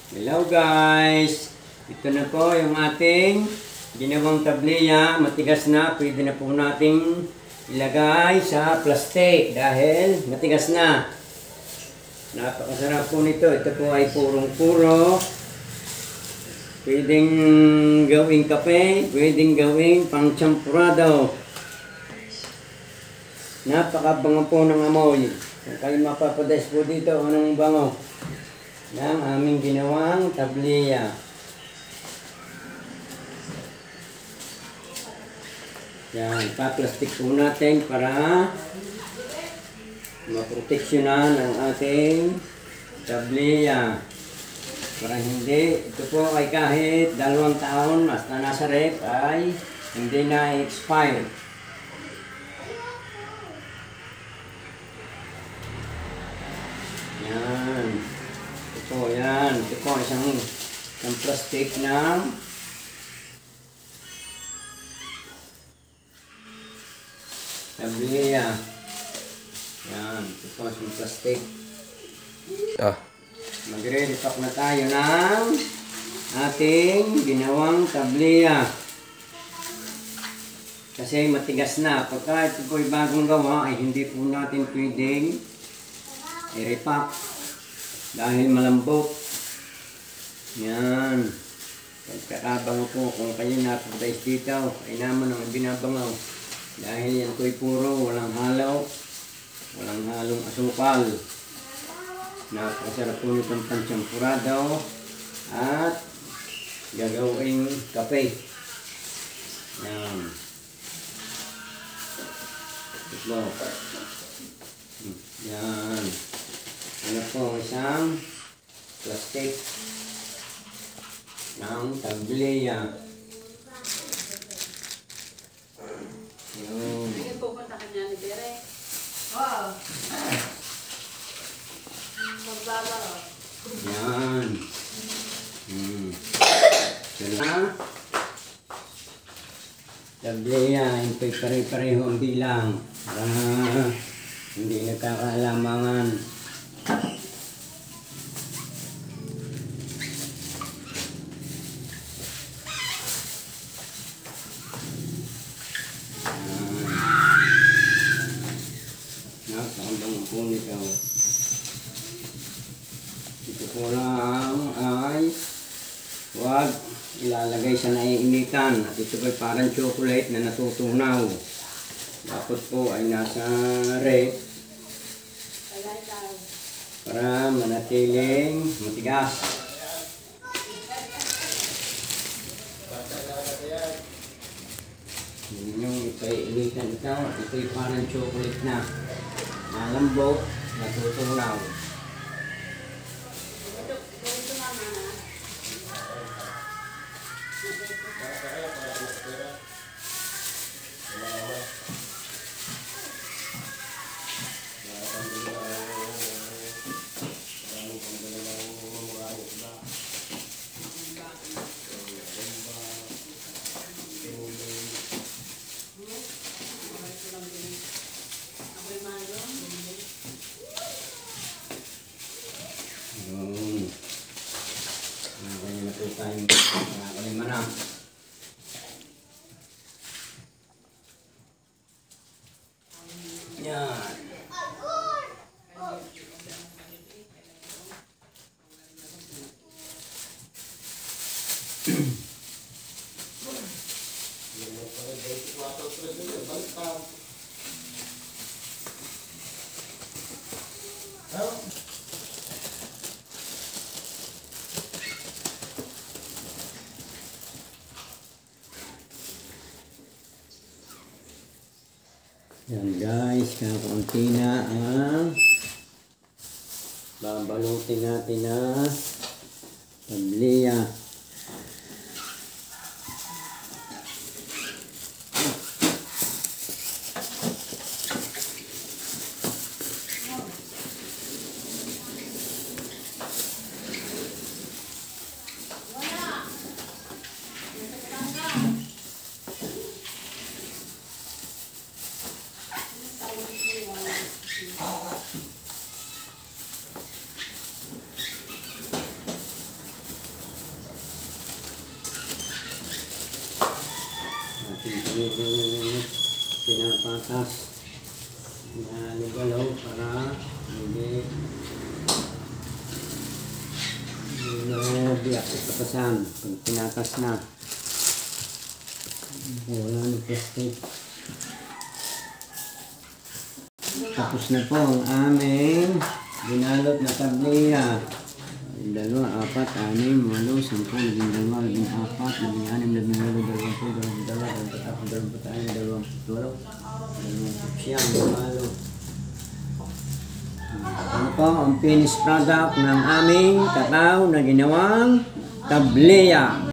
Hello guys! Ito na po yung ating ginawang tabliya. Matigas na. Pwede na po nating ilagay sa plastic dahil matigas na. Napakasarap po nito. Ito po ay purong-puro. Pwedeng gawing kape. Pwedeng gawing pang champurado. Napakabango po ng amoy. Kung kayo mapapades po dito, anong bango? Ng aming ginawang tabliya. Yan, pa-plastic po natin para maproteksyonan ang ating tabliya. Para hindi, ito po ay kahit 2 taon basta nasa rep ay hindi na expire. Yan. Ito, yan. Ito po isang plastic ng tabliya. Yan. Ito po isang plastic. Magre-repack na tayo ng ating ginawang tabliya. Kasi matigas na. Pagka ito po ay bagong gawa, ay hindi po natin pwedeng i-repack. Dahil malambot. Yan. Pagkakabango po kung kayo napagdais dito, ay naman ang binabangaw. Dahil yan ko'y puro, walang halaw, walang halong asukal. Napakasarap po nitong panchampurado at gagawing kape. Yan. Ito. Yan. Ano po isang plastic ng tabliya. Yun. Sige, pupunta ka niya ni Bere. Oo. Maglalaro. Yan. Yan. Tabliya, ito'y pare-pareho ang bilang. Para hindi nagkakaalamangan. Napakabang po nito. Ito po lang ay huwag ilalagay sa naiinitan. At ito po ay parang chocolate na natutunaw. Dapat po ay nasa rep para manatiling matigas. Yung ito'y initan ito. Ito'y parang chocolate na. Malambot, natutunaw. Yan. Yan guys, kakaunti na ang babalutin natin na tabliya. pinapatas na nagalaw para hindi biyak sa patasan pag pinatas na. Wala ng plastic. Tapos na po ang aming binalot na tabliya. 2, 4, 6, 8, 10, 12, 14, 16, 17, 18, 19, 20, ano po ang finished product ng aming kakao na ginawang tabliya.